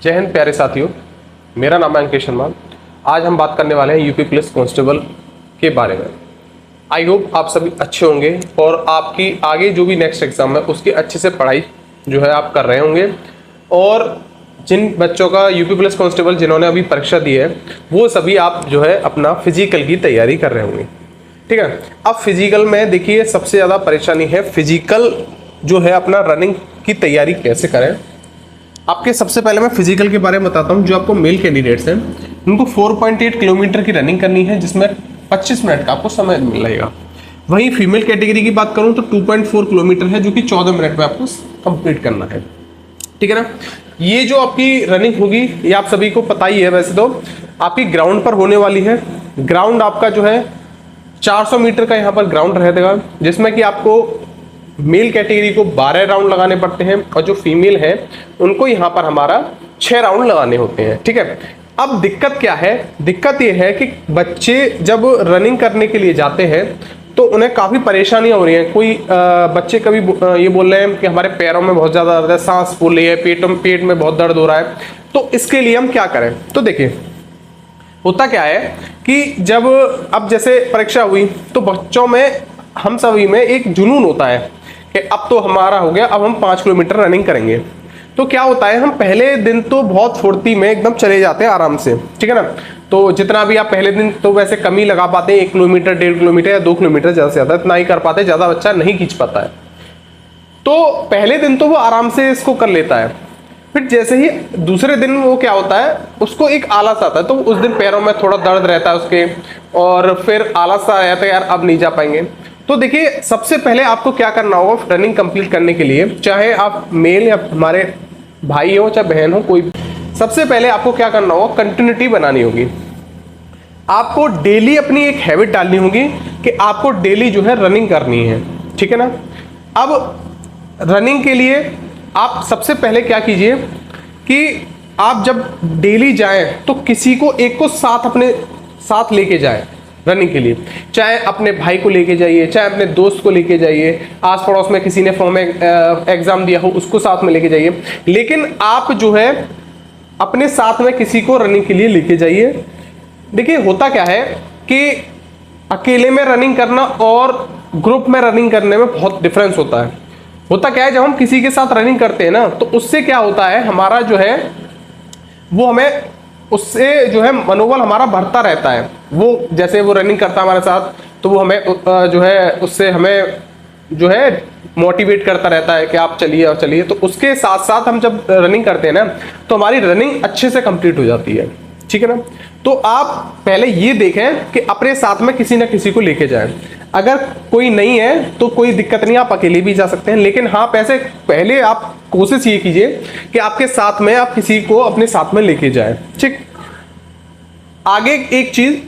जय हिंद प्यारे साथियों, मेरा नाम है अंकित शर्मा। आज हम बात करने वाले हैं यूपी पुलिस कांस्टेबल के बारे में। आई होप आप सभी अच्छे होंगे और आपकी आगे जो भी नेक्स्ट एग्जाम है उसकी अच्छे से पढ़ाई जो है आप कर रहे होंगे। और जिन बच्चों का यूपी पुलिस कांस्टेबल जिन्होंने अभी परीक्षा दी है वो सभी आप जो है अपना फिजिकल की तैयारी कर रहे होंगे, ठीक है। अब फिजिकल में देखिए सबसे ज़्यादा परेशानी है फिजिकल जो है अपना रनिंग की तैयारी कैसे करें। आपके सबसे पहले मैं फिजिकल के बारे में बताता हूं। जो आपको मेल कैंडिडेट्स हैं उनको 4.8 किलोमीटर की रनिंग करनी है जिसमें 25 मिनट का आपको समय मिलेगा। वहीं फीमेल कैटेगरी की बात करूं तो 2.4 किलोमीटर है जो कि 14 मिनट में आपको कंप्लीट करना है, ठीक है ना। ये जो आपकी रनिंग होगी ये आप सभी को पता ही है, वैसे तो आपकी ग्राउंड पर होने वाली है। ग्राउंड आपका जो है 400 मीटर का यहाँ पर ग्राउंड रहेगा जिसमें कि आपको मेल कैटेगरी को 12 राउंड लगाने पड़ते हैं और जो फीमेल है उनको यहाँ पर हमारा 6 राउंड लगाने होते हैं, ठीक है। अब दिक्कत क्या है? दिक्कत ये है कि बच्चे जब रनिंग करने के लिए जाते हैं तो उन्हें काफ़ी परेशानियां हो रही हैं। कोई बच्चे कभी ये बोल रहे हैं कि हमारे पैरों में बहुत ज़्यादा दर्द है, सांस फूल रही है, पेट में बहुत दर्द हो रहा है। तो इसके लिए हम क्या करें? तो देखिए होता क्या है कि जब अब जैसे परीक्षा हुई तो बच्चों में, हम सभी में एक जुनून होता है कि अब तो हमारा हो गया, अब हम 5 किलोमीटर रनिंग करेंगे। तो क्या होता है, हम पहले दिन तो बहुत फुर्ती में एकदम चले जाते हैं आराम से, ठीक है ना। तो जितना भी आप पहले दिन तो वैसे कम ही लगा पाते हैं, 1 किलोमीटर 1.5 किलोमीटर या 2 किलोमीटर ज़्यादा से ज़्यादा इतना ही कर पाते हैं, ज़्यादा बच्चा नहीं खींच पाता है। तो पहले दिन तो वो आराम से इसको कर लेता है। फिर जैसे ही दूसरे दिन वो क्या होता है, उसको एक आलस आता है। तो उस दिन पैरों में थोड़ा दर्द रहता है उसके और फिर आलस सा रहता है, यार अब नहीं जा पाएंगे। तो देखिए सबसे पहले आपको क्या करना होगा रनिंग कंप्लीट करने के लिए, चाहे आप मेल या हमारे भाई हो चाहे बहन हो कोई, सबसे पहले आपको क्या करना होगा, कंटिन्यूटी बनानी होगी। आपको डेली अपनी एक हैबिट डालनी होगी कि आपको डेली जो है रनिंग करनी है, ठीक है ना। अब रनिंग के लिए आप सबसे पहले क्या कीजिए कि आप जब डेली जाएं तो किसी को एक को साथ अपने साथ लेके जाएं रनिंग के लिए। चाहे अपने भाई को लेके जाइए, चाहे अपने दोस्त को लेके जाइए, आस पड़ोस में किसी ने फॉर्म एग्जाम दिया हो उसको साथ में लेके जाइए। लेकिन आप जो है अपने साथ में किसी को रनिंग के लिए लेके जाइए। देखिए होता क्या है कि अकेले में रनिंग करना और ग्रुप में रनिंग करने में बहुत डिफरेंस होता है। होता क्या है, जब हम किसी के साथ रनिंग करते हैं ना तो उससे क्या होता है, हमारा जो है वो हमें उससे जो है मनोबल हमारा बढ़ता रहता है। वो जैसे वो रनिंग करता है हमारे साथ तो वो हमें जो है उससे हमें जो है मोटिवेट करता रहता है कि आप चलिए और चलिए। तो उसके साथ साथ हम जब रनिंग करते हैं ना तो हमारी रनिंग अच्छे से कंप्लीट हो जाती है, ठीक है ना। तो आप पहले ये देखें कि अपने साथ में किसी ना किसी को लेके जाएं। अगर कोई नहीं है तो कोई दिक्कत नहीं, आप अकेले भी जा सकते हैं। लेकिन हाँ पैसे पहले आप कोशिश ये कीजिए कि आपके साथ में आप किसी को अपने साथ में लेके जाएं, ठीक। आगे एक चीज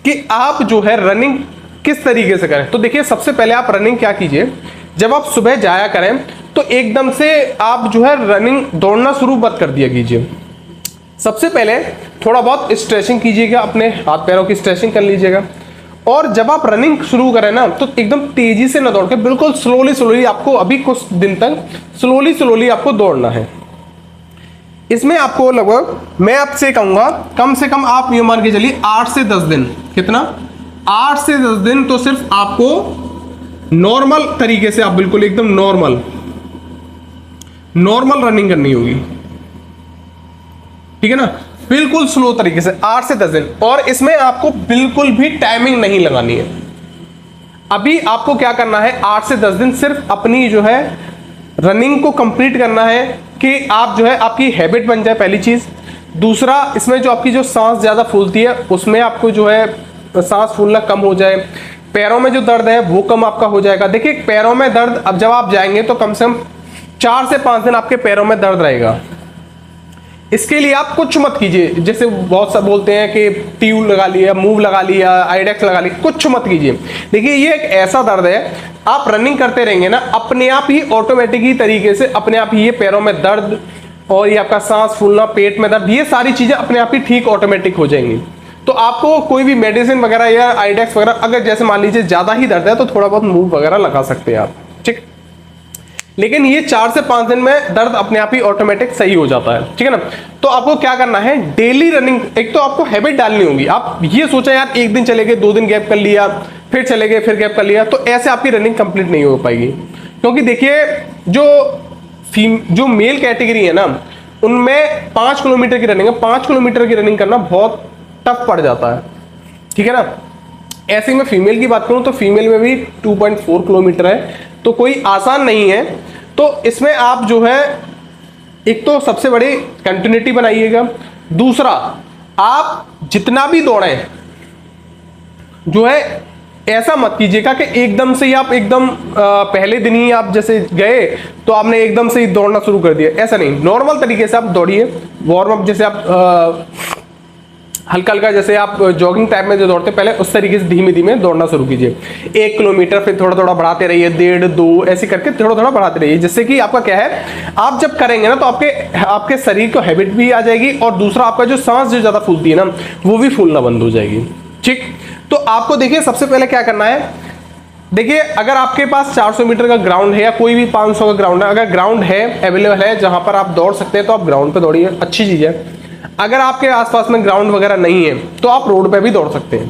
कि आप जो है रनिंग किस तरीके से करें। तो देखिए सबसे पहले आप रनिंग क्या कीजिए, जब आप सुबह जाया करें तो एकदम से आप जो है रनिंग दौड़ना शुरू मत कर दिया कीजिए। सबसे पहले थोड़ा बहुत स्ट्रेचिंग कीजिएगा, अपने हाथ पैरों की स्ट्रेचिंग कर लीजिएगा। और जब आप रनिंग शुरू करें ना तो एकदम तेजी से ना दौड़ के बिल्कुल स्लोली आपको अभी कुछ दिन तक स्लोली आपको दौड़ना है। इसमें आपको लगभग मैं आपसे कहूंगा कम से कम आप ये मान के चलिए 8 से 10 दिन, कितना 8 से 10 दिन तो सिर्फ आपको नॉर्मल तरीके से, आप बिल्कुल एकदम नॉर्मल रनिंग करनी होगी, ठीक है ना। बिल्कुल स्लो तरीके से 8 से 10 दिन। और इसमें आपको बिल्कुल भी टाइमिंग नहीं लगानी है। अभी आपको क्या करना है, 8 से 10 दिन सिर्फ अपनी जो है रनिंग को कंप्लीट करना है कि आप जो है आपकी हैबिट बन जाए, पहली चीज। दूसरा, इसमें जो आपकी जो सांस ज्यादा फूलती है उसमें आपको जो है सांस फूलना कम हो जाए। पैरों में जो दर्द है वो कम आपका हो जाएगा। देखिए पैरों में दर्द, अब जब आप जाएंगे तो कम से कम 4 से 5 दिन आपके पैरों में दर्द रहेगा। इसके लिए आप कुछ मत कीजिए, जैसे बहुत सब बोलते हैं कि ट्यूब लगा लिया, मूव लगा लिया, आइडेक्स लगा लिया, कुछ मत कीजिए। देखिए ये एक ऐसा दर्द है, आप रनिंग करते रहेंगे ना अपने आप ही ऑटोमेटिक ही तरीके से अपने आप ही ये पैरों में दर्द और ये आपका सांस फूलना, पेट में दर्द, ये सारी चीजें अपने आप ही ठीक ऑटोमेटिक हो जाएंगी। तो आपको कोई भी मेडिसिन वगैरह या आइडेक्स वगैरह, अगर जैसे मान लीजिए ज्यादा ही दर्द है तो थोड़ा बहुत मूव वगैरह लगा सकते हैं आप, ठीक। लेकिन ये 4 से 5 दिन में दर्द अपने आप ही ऑटोमेटिक सही हो जाता है, ठीक है ना। तो आपको क्या करना है, डेली रनिंग, एक तो आपको हैबिट डालनी होगी। आप ये सोचा यार एक दिन चले गए, 2 दिन गैप कर लिया, फिर चले गए, फिर गैप कर लिया, तो ऐसे आपकी रनिंग कंप्लीट नहीं हो पाएगी। क्योंकि देखिए जो मेल कैटेगरी है ना, उनमें 5 किलोमीटर की रनिंग है, 5 किलोमीटर की रनिंग करना बहुत टफ पड़ जाता है, ठीक है ना। ऐसे में फीमेल की बात करूं तो फीमेल में भी 2.4 किलोमीटर है, तो कोई आसान नहीं है। तो इसमें आप जो है, एक तो सबसे बड़ी कंटिन्यूटी बनाइएगा, दूसरा आप जितना भी दौड़ें जो है ऐसा मत कीजिएगा कि एकदम से ही आप एकदम पहले दिन ही आप जैसे गए तो आपने एकदम से ही दौड़ना शुरू कर दिया, ऐसा नहीं। नॉर्मल तरीके से आप दौड़िए, वार्म अप जैसे आप हल्का हल्का जैसे आप जॉगिंग टाइप में जो दौड़ते पहले, उस तरीके से धीमे धीमे दौड़ना शुरू कीजिए। 1 किलोमीटर, फिर थोड़ा थोड़ा बढ़ाते रहिए, 1.5, 2 ऐसे करके थोड़ा थोड़ा बढ़ाते रहिए, जिससे कि आपका क्या है, आप जब करेंगे ना तो आपके शरीर को हैबिट भी आ जाएगी, और दूसरा आपका जो सांस जो ज्यादा फूलती है ना, वो भी फूलना बंद हो जाएगी, ठीक। तो आपको देखिए सबसे पहले क्या करना है, देखिए अगर आपके पास 400 मीटर का ग्राउंड है या कोई भी 500 का ग्राउंड है, अगर ग्राउंड है अवेलेबल है जहां पर आप दौड़ सकते हैं तो आप ग्राउंड पे दौड़िए, अच्छी चीज है। अगर आपके आसपास में ग्राउंड वगैरह नहीं है तो आप रोड पे भी दौड़ सकते हैं,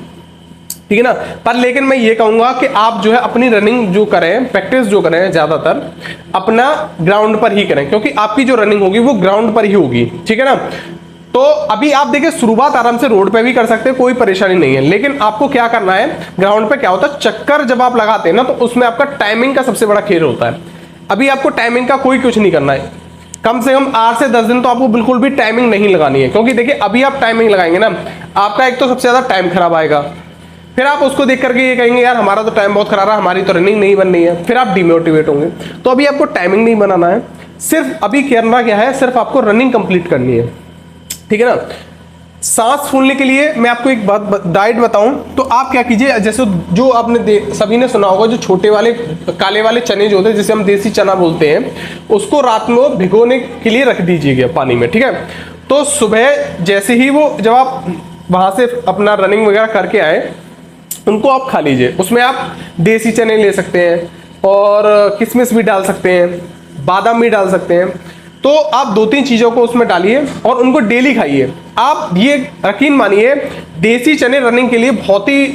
ठीक है ना। पर लेकिन मैं ये कहूंगा कि आप जो है अपनी रनिंग जो करें, प्रैक्टिस जो करें, ज्यादातर अपना ग्राउंड पर ही करें, क्योंकि आपकी जो रनिंग होगी वो ग्राउंड पर ही होगी, ठीक है ना। तो अभी आप देखिए शुरुआत आराम से रोड पे भी कर सकते हैं, कोई परेशानी नहीं है, लेकिन आपको क्या करना है, ग्राउंड पे क्या होता है, चक्कर जब आप लगाते हैं ना तो उसमें आपका टाइमिंग का सबसे बड़ा खेल होता है। अभी आपको टाइमिंग का कोई कुछ नहीं करना है, कम से कम 8 से 10 दिन तो आपको बिल्कुल भी टाइमिंग नहीं लगानी है, क्योंकि देखिए अभी आप टाइमिंग लगाएंगे ना, आपका एक तो सबसे ज्यादा टाइम खराब आएगा, फिर आप उसको देख करके ये कहेंगे यार हमारा तो टाइम बहुत खराब है, हमारी तो रनिंग नहीं बन रही है, फिर आप डिमोटिवेट होंगे। तो अभी आपको टाइमिंग नहीं बनाना है, सिर्फ अभी करना क्या है, सिर्फ आपको रनिंग कंप्लीट करनी है, ठीक है ना। सांस फूलने के लिए मैं आपको एक बात डाइट बताऊं तो आप क्या कीजिए, जैसे जो आपने सभी ने सुना होगा, जो छोटे वाले काले वाले चने जो होते हैं, जिसे हम देसी चना बोलते हैं, उसको रात में भिगोने के लिए रख दीजिएगा पानी में, ठीक है। तो सुबह जैसे ही वो, जब आप वहां से अपना रनिंग वगैरह करके आए, उनको आप खा लीजिए। उसमें आप देसी चने ले सकते हैं और किशमिश भी डाल सकते हैं, बादाम भी डाल सकते हैं। तो आप 2-3 चीजों को उसमें डालिए और उनको डेली खाइए। आप ये यकीन मानिए, देसी चने रनिंग के लिए बहुत ही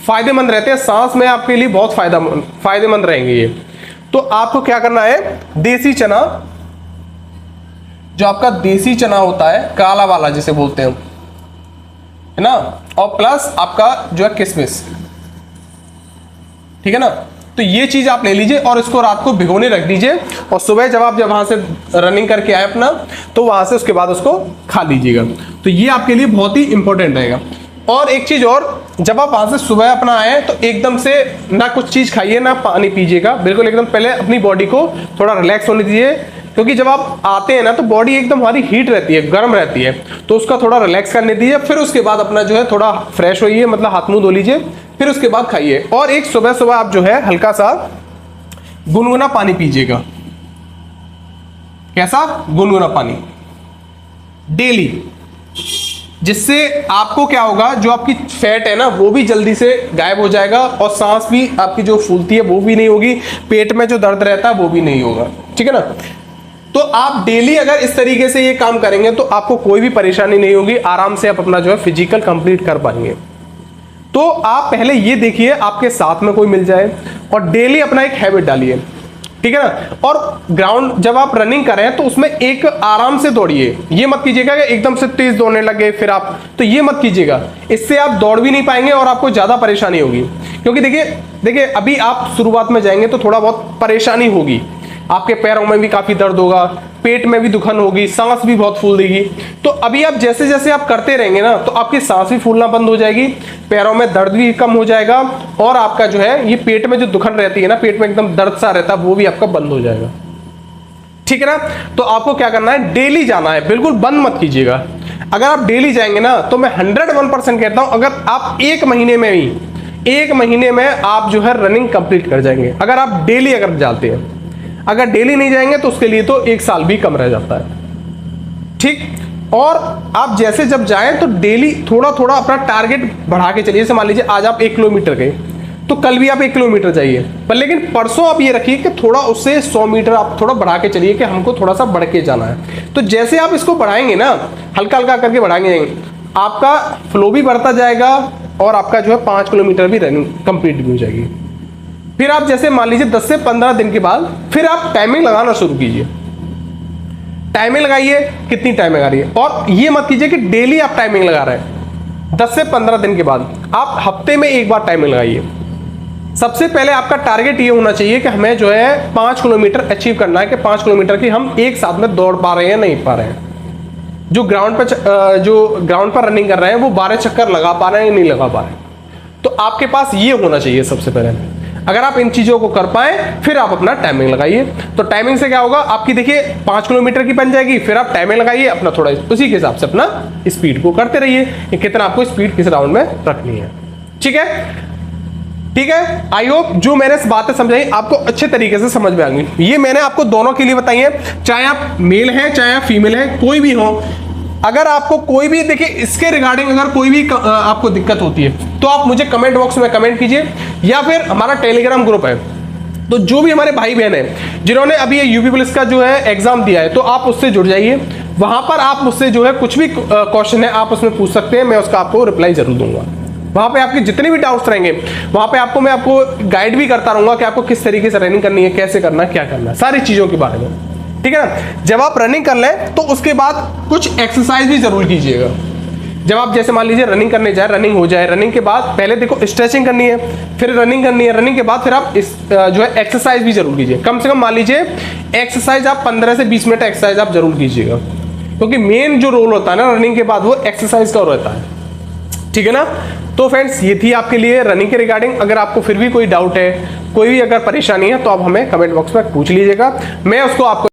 फायदेमंद रहते हैं, सांस में आपके लिए बहुत फायदेमंद रहेंगे ये। तो आपको क्या करना है, देसी चना, जो आपका देसी चना होता है काला वाला जिसे बोलते हैं, है ना, और प्लस आपका जो है किशमिश, ठीक है ना। तो ये चीज आप ले लीजिए और इसको रात को भिगोने रख दीजिए, और सुबह जब वहां से रनिंग करके आए अपना, तो वहां से उसके बाद उसको खा लीजिएगा। तो ये आपके लिए बहुत ही इंपॉर्टेंट रहेगा। और एक चीज और, जब आप वहां से सुबह अपना आए तो एकदम से ना कुछ चीज खाइए ना पानी पीजिएगा, बिल्कुल एकदम पहले अपनी बॉडी को थोड़ा रिलैक्स होने दीजिए, क्योंकि जब आप आते हैं ना तो बॉडी एकदम हमारी हीट रहती है, गर्म रहती है, तो उसका थोड़ा रिलैक्स करने दीजिए। फिर उसके बाद अपना जो है थोड़ा फ्रेश होइए, मतलब हाथ मुंह धो लीजिए, फिर उसके बाद खाइए। और एक सुबह सुबह आप जो है हल्का सा गुनगुना पानी पीजिएगा। कैसा? गुनगुना पानी डेली, जिससे आपको क्या होगा, जो आपकी फैट है ना वो भी जल्दी से गायब हो जाएगा, और सांस भी आपकी जो फूलती है वो भी नहीं होगी, पेट में जो दर्द रहता है वो भी नहीं होगा, ठीक है ना। तो आप डेली अगर इस तरीके से ये काम करेंगे तो आपको कोई भी परेशानी नहीं होगी, आराम से आप अपना जो है फिजिकल कंप्लीट कर पाएंगे। तो आप पहले ये देखिए आपके साथ में कोई मिल जाए, और डेली अपना एक हैबिट डालिए, ठीक है ना। और ग्राउंड जब आप रनिंग करें तो उसमें एक आराम से दौड़िए, ये मत कीजिएगा कि एकदम से तेज दौड़ने लगे फिर आप, तो ये मत कीजिएगा, इससे आप दौड़ भी नहीं पाएंगे और आपको ज्यादा परेशानी होगी। क्योंकि देखिए अभी आप शुरुआत में जाएंगे तो थोड़ा बहुत परेशानी होगी, आपके पैरों में भी काफी दर्द होगा, पेट में भी दुखन होगी, सांस भी बहुत फूल देगी। तो अभी आप जैसे जैसे आप करते रहेंगे ना तो आपकी सांस भी फूलना बंद हो जाएगी, पैरों में दर्द भी कम हो जाएगा, और आपका जो है ये पेट में जो दुखन रहती है ना, पेट में एकदम दर्द सा रहता है, वो भी आपका बंद हो जाएगा, ठीक है ना। तो आपको क्या करना है, डेली जाना है, बिल्कुल बंद मत कीजिएगा। अगर आप डेली जाएंगे ना तो मैं 101% कहता हूं, अगर आप 1 महीने में आप जो है रनिंग कंप्लीट कर जाएंगे, अगर आप डेली अगर जाते हैं। अगर डेली नहीं जाएंगे तो उसके लिए तो 1 साल भी कम रह जाता है, ठीक। और आप जैसे जब जाएं तो डेली थोड़ा थोड़ा अपना टारगेट बढ़ा के चलिए। जैसे मान लीजिए आज आप 1 किलोमीटर गए, तो कल भी आप 1 किलोमीटर जाइए, पर लेकिन परसों आप ये रखिए कि थोड़ा उससे 100 मीटर आप थोड़ा बढ़ा के चलिए कि हमको थोड़ा सा बढ़ के जाना है। तो जैसे आप इसको बढ़ाएंगे ना, हल्का हल्का करके बढ़ाएंगे, आपका फ्लो भी बढ़ता जाएगा और आपका जो है 5 किलोमीटर भी रनिंग कंप्लीट भी हो जाएगी। फिर आप जैसे मान लीजिए 10 से 15 दिन के बाद फिर आप टाइमिंग लगाना शुरू कीजिए। टाइमिंग लगाइए, कितनी टाइमिंग लगा रही है, और ये मत कीजिए कि डेली आप टाइमिंग लगा रहे हैं। 10 से 15 दिन के बाद आप हफ्ते में एक बार टाइमिंग लगाइए। सबसे पहले आपका टारगेट ये होना चाहिए कि हमें जो है 5 किलोमीटर अचीव करना है, कि 5 किलोमीटर की हम एक साथ में दौड़ पा रहे हैं नहीं पा रहे हैं। जो ग्राउंड पर रनिंग कर रहे हैं वो 12 चक्कर लगा पा रहे हैं या नहीं लगा पा रहे हैं। तो आपके पास ये होना चाहिए सबसे पहले। अगर आप इन चीजों को कर पाए फिर आप अपना टाइमिंग लगाइए। तो टाइमिंग से क्या होगा, आपकी देखिए 5 किलोमीटर की बन जाएगी, फिर आप टाइमिंग लगाइए अपना, थोड़ा उसी के हिसाब से अपना स्पीड को करते रहिए कि कितना आपको स्पीड किस राउंड में रखनी है। ठीक है, ठीक है। आई होप जो मैंने बातें समझाई आपको अच्छे तरीके से समझ में आ गई। ये मैंने आपको दोनों के लिए बताई है, चाहे आप मेल हैं चाहे आप फीमेल हैं, कोई भी हो। अगर आपको कोई भी देखिए इसके रिगार्डिंग अगर कोई भी आपको दिक्कत होती है तो आप मुझे कमेंट बॉक्स में कमेंट कीजिए, या फिर हमारा टेलीग्राम ग्रुप है। तो जो भी हमारे भाई बहन हैं जिन्होंने अभी ये यूपी पुलिस का जो है एग्जाम दिया है, तो आप उससे जुड़ जाइए। वहां पर आप मुझसे जो है कुछ भी क्वेश्चन है आप उसमें पूछ सकते हैं, मैं उसका आपको रिप्लाई जरूर दूंगा। वहां पे आपके जितने भी डाउट्स रहेंगे वहां पे मैं आपको गाइड भी करता रहूंगा कि आपको किस तरीके से रनिंग करनी है, कैसे करना है, क्या करना है, सारी चीजों के बारे में। ठीक है ना। जब आप रनिंग कर लें तो उसके बाद कुछ एक्सरसाइज भी जरूर कीजिएगा। जब आप जैसे मान लीजिए रनिंग करने जाए, रनिंग हो जाए, रनिंग के बाद पहले देखो स्ट्रेचिंग करनी है, फिर रनिंग करनी है, रनिंग के बाद फिर आप जो है एक्सरसाइज भी जरूर कीजिए। कम से कम मान लीजिए एक्सरसाइज आप 15 से 20 मिनट एक्सरसाइज आप जरूर कीजिएगा, क्योंकि मेन जो रोल होता है ना रनिंग के बाद वो एक्सरसाइज का रहता है। ठीक है ना। तो फ्रेंड्स ये थी आपके लिए रनिंग के रिगार्डिंग। अगर आपको फिर भी कोई डाउट है, कोई भी अगर परेशानी है, तो आप हमें कमेंट बॉक्स में पूछ लीजिएगा, मैं उसको आपको